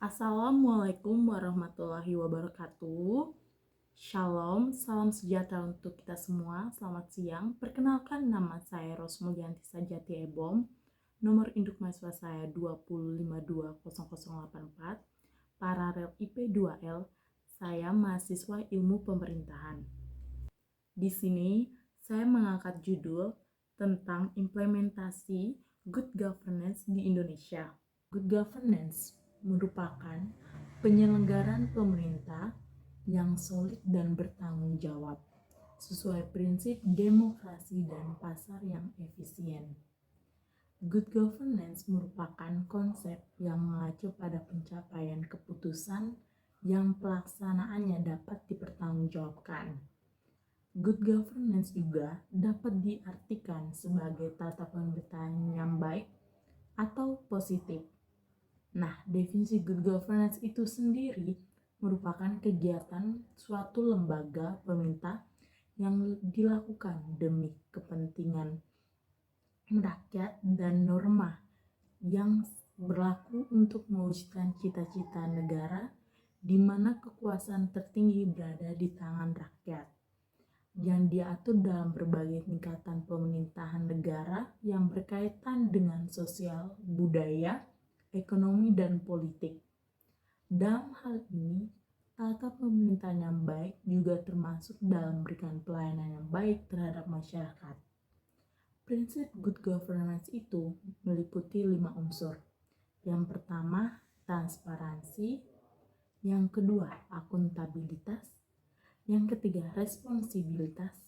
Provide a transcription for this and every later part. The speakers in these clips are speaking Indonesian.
Assalamualaikum warahmatullahi wabarakatuh. Shalom, salam sejahtera untuk kita semua. Selamat siang. Perkenalkan, nama saya Rosmulianti Sajati Ebom. Nomor induk mahasiswa saya 205200084. Paralel IP2L. Saya mahasiswa Ilmu Pemerintahan. Di sini saya mengangkat judul tentang implementasi good governance di Indonesia. Good governance merupakan penyelenggaraan pemerintah yang solid dan bertanggung jawab sesuai prinsip demokrasi dan pasar yang efisien. Good governance merupakan konsep yang mengacu pada pencapaian keputusan yang pelaksanaannya dapat dipertanggungjawabkan. Good governance juga dapat diartikan sebagai tata pemerintahan yang baik atau positif. Nah, definisi good governance itu sendiri merupakan kegiatan suatu lembaga pemerintah yang dilakukan demi kepentingan rakyat dan norma yang berlaku untuk mewujudkan cita-cita negara di mana kekuasaan tertinggi berada di tangan rakyat, yang diatur dalam berbagai tingkatan pemerintahan negara yang berkaitan dengan sosial, budaya, ekonomi, dan politik. Dalam hal ini, tata pemerintahan yang baik juga termasuk dalam memberikan pelayanan yang baik terhadap masyarakat. Prinsip good governance itu meliputi 5 unsur. Yang pertama, transparansi. Yang kedua, akuntabilitas. Yang ketiga, responsibilitas.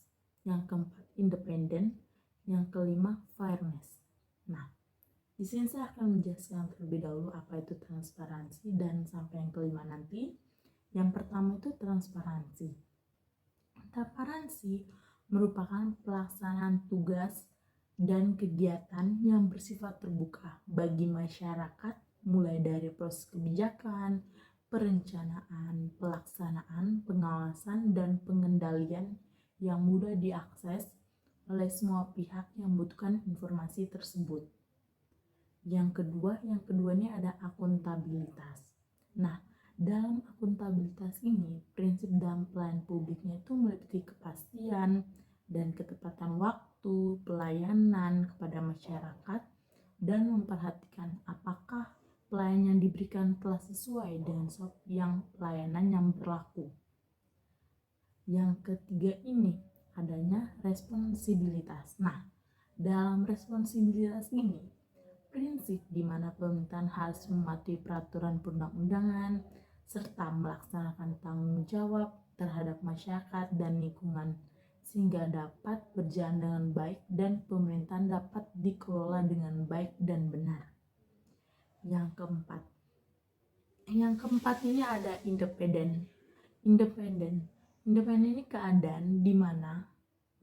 Yang keempat, independen. Yang kelima, fairness. Nah, di sini saya akan menjelaskan terlebih dahulu apa itu transparansi dan sampai yang kelima nanti. Yang pertama itu transparansi. Transparansi merupakan pelaksanaan tugas dan kegiatan yang bersifat terbuka bagi masyarakat, mulai dari proses kebijakan, perencanaan, pelaksanaan, pengawasan, dan pengendalian yang mudah diakses oleh semua pihak yang membutuhkan informasi tersebut. Yang kedua ini ada akuntabilitas. Nah, dalam akuntabilitas ini, prinsip dalam pelayanan publiknya itu meliputi kepastian dan ketepatan waktu pelayanan kepada masyarakat dan memperhatikan apakah pelayanan yang diberikan telah sesuai dengan yang pelayanan yang berlaku. Yang ketiga ini adanya responsibilitas. Nah, dalam responsibilitas ini prinsip di mana pemerintahan harus mematuhi peraturan perundang-undangan serta melaksanakan tanggung jawab terhadap masyarakat dan lingkungan sehingga dapat berjalan dengan baik dan pemerintahan dapat dikelola dengan baik dan benar. Yang keempat ini ada independen. Independen ini keadaan di mana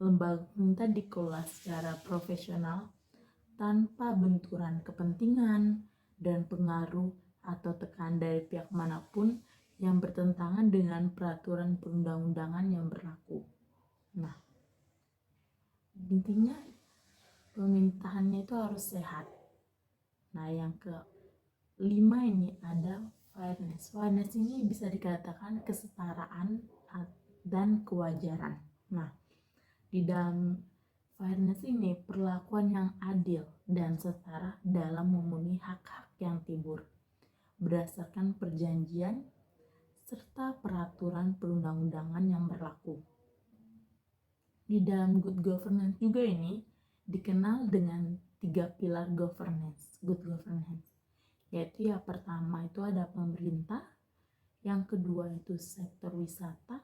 lembaga pemerintah dikelola secara profesional tanpa benturan kepentingan dan pengaruh atau tekanan dari pihak manapun yang bertentangan dengan peraturan perundang-undangan yang berlaku. Nah, intinya pemerintahannya itu harus sehat. Nah, yang kelima ini ada fairness. Fairness ini bisa dikatakan kesetaraan dan kewajaran. Nah, di dalam fairness ini perlakuan yang adil dan setara dalam memenuhi hak-hak yang timbul berdasarkan perjanjian serta peraturan perundang-undangan yang berlaku. Di dalam good governance juga ini dikenal dengan 3 pilar governance, good governance. Yaitu yang pertama itu ada pemerintah, yang kedua itu sektor wisata,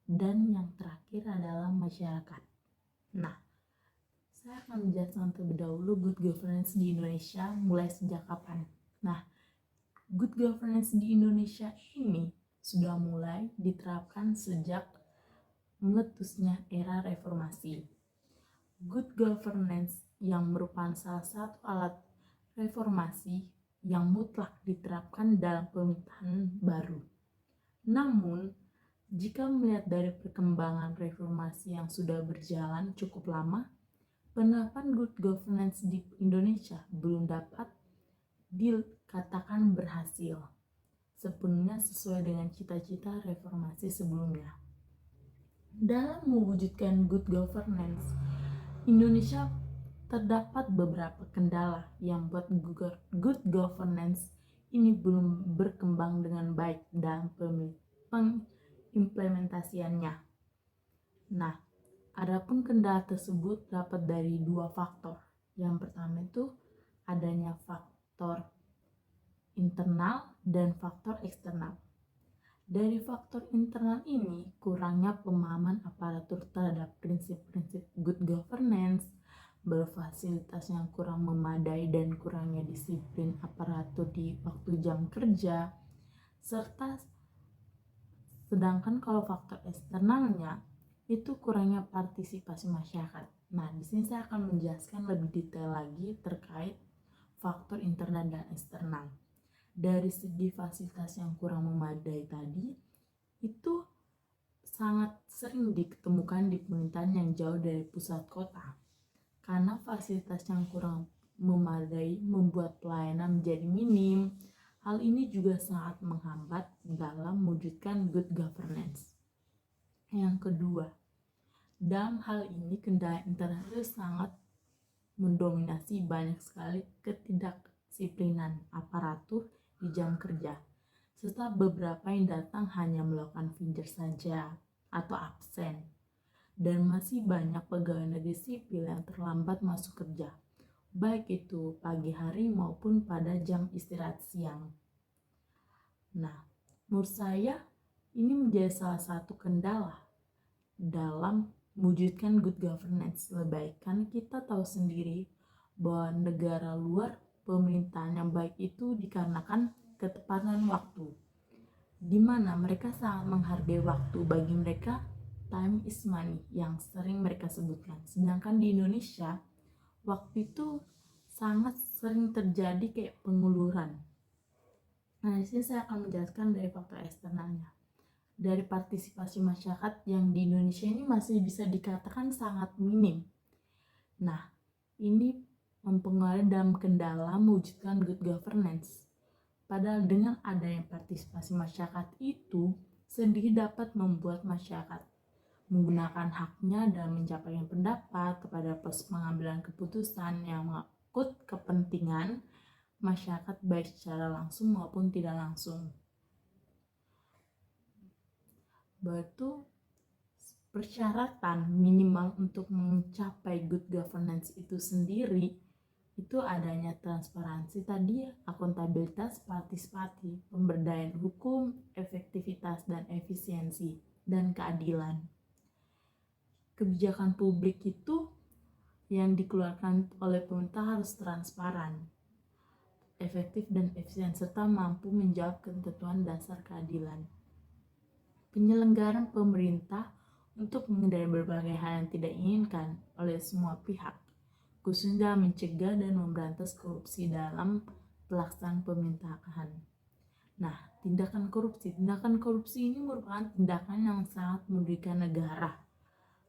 dan yang terakhir adalah masyarakat. Nah, saya akan menjelaskan terlebih dahulu good governance di Indonesia mulai sejak kapan. Nah, good governance di Indonesia ini sudah mulai diterapkan sejak meletusnya era reformasi. Good governance yang merupakan salah satu alat reformasi yang mutlak diterapkan dalam pemerintahan baru. Namun, jika melihat dari perkembangan reformasi yang sudah berjalan cukup lama, penerapan good governance di Indonesia belum dapat dikatakan berhasil. sepenuhnya sesuai dengan cita-cita reformasi sebelumnya. Dalam mewujudkan good governance, Indonesia terdapat beberapa kendala yang buat good governance ini belum berkembang dengan baik dalam pengimplementasiannya. Nah, adapun kendala tersebut dapat dari dua faktor. Yang pertama itu adanya faktor internal dan faktor eksternal. Dari faktor internal ini, kurangnya pemahaman aparatur terhadap prinsip-prinsip good governance, berfasilitas yang kurang memadai dan kurangnya disiplin aparatur di waktu jam kerja, serta sedangkan kalau faktor eksternalnya itu kurangnya partisipasi masyarakat. Nah, di sini saya akan menjelaskan lebih detail lagi terkait faktor internal dan eksternal. Dari segi fasilitas yang kurang memadai tadi, itu sangat sering ditemukan di pemerintahan yang jauh dari pusat kota. Karena fasilitas yang kurang memadai membuat pelayanan menjadi minim. Hal ini juga sangat menghambat dalam mewujudkan good governance. Yang kedua, dalam hal ini kendala internal itu sangat mendominasi banyak sekali ketidakdisiplinan aparatur di jam kerja, serta beberapa yang datang hanya melakukan finger saja atau absen, dan masih banyak pegawai negeri sipil yang terlambat masuk kerja, baik itu pagi hari maupun pada jam istirahat siang. Nah, menurut saya ini menjadi salah satu kendala dalam mewujudkan good governance. Lebih baik kan kita tahu sendiri bahwa negara luar pemerintahan yang baik itu dikarenakan ketepatan waktu, di mana mereka sangat menghargai waktu. Bagi mereka time is money yang sering mereka sebutkan. Sedangkan di Indonesia waktu itu sangat sering terjadi kayak penguluran. Nah, di sini saya akan menjelaskan dari faktor eksternalnya. Dari partisipasi masyarakat yang di Indonesia ini masih bisa dikatakan sangat minim. Nah, ini mempengaruhi dalam kendala mewujudkan good governance. Padahal dengan adanya partisipasi masyarakat itu sendiri dapat membuat masyarakat menggunakan haknya dalam mencapai pendapat kepada proses pengambilan keputusan yang mengangkut kepentingan masyarakat baik secara langsung maupun tidak langsung. Batu persyaratan minimal untuk mencapai good governance itu sendiri itu adanya transparansi tadi, akuntabilitas, partisipasi, pemberdayaan hukum, efektivitas dan efisiensi, dan keadilan. Kebijakan publik itu yang dikeluarkan oleh pemerintah harus transparan, efektif dan efisien, serta mampu menjawab ketentuan dasar keadilan. Penyelenggaraan pemerintah untuk menghindari berbagai hal yang tidak diinginkan oleh semua pihak, khususnya mencegah dan memberantas korupsi dalam pelaksanaan pemerintahan. Nah, tindakan korupsi ini merupakan tindakan yang sangat merugikan negara.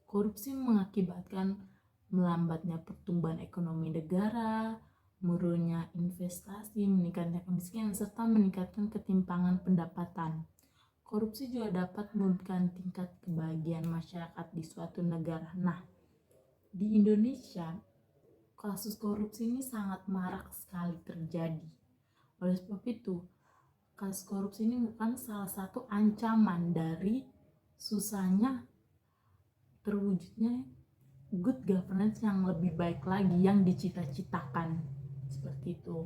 Korupsi mengakibatkan melambatnya pertumbuhan ekonomi negara, menurunnya investasi, meningkatnya kemiskinan, serta meningkatkan ketimpangan pendapatan. Korupsi juga dapat menurunkan tingkat kebahagiaan masyarakat di suatu negara. Nah, di Indonesia kasus korupsi ini sangat marak sekali terjadi. Oleh sebab itu, kasus korupsi ini bukan salah satu ancaman dari susahnya terwujudnya good governance yang lebih baik lagi yang dicita-citakan. Seperti itu.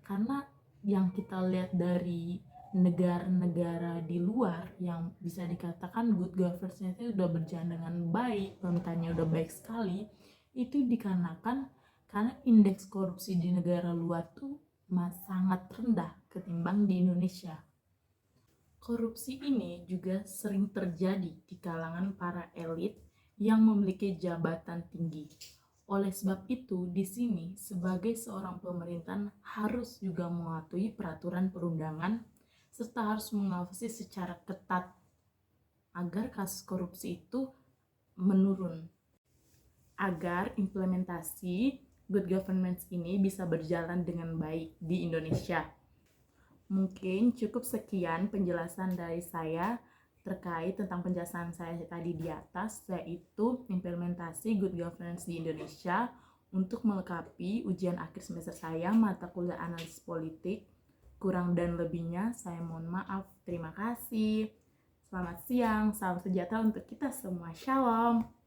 Karena yang kita lihat dari negara-negara di luar yang bisa dikatakan good governance itu udah berjalan dengan baik, pemerintahnya udah baik sekali, itu dikarenakan karena indeks korupsi di negara luar tuh sangat rendah ketimbang di Indonesia. Korupsi ini juga sering terjadi di kalangan para elit yang memiliki jabatan tinggi. Oleh sebab itu, di sini sebagai seorang pemerintahan harus juga mematuhi peraturan perundangan serta harus mengawasi secara ketat agar kasus korupsi itu menurun. Agar implementasi good governance ini bisa berjalan dengan baik di Indonesia. Mungkin cukup sekian penjelasan dari saya terkait tentang penjelasan saya tadi di atas, yaitu implementasi good governance di Indonesia untuk melengkapi ujian akhir semester saya mata kuliah analisis politik. Kurang dan lebihnya saya mohon maaf. Terima kasih. Selamat siang, salam sejahtera untuk kita semua. Shalom.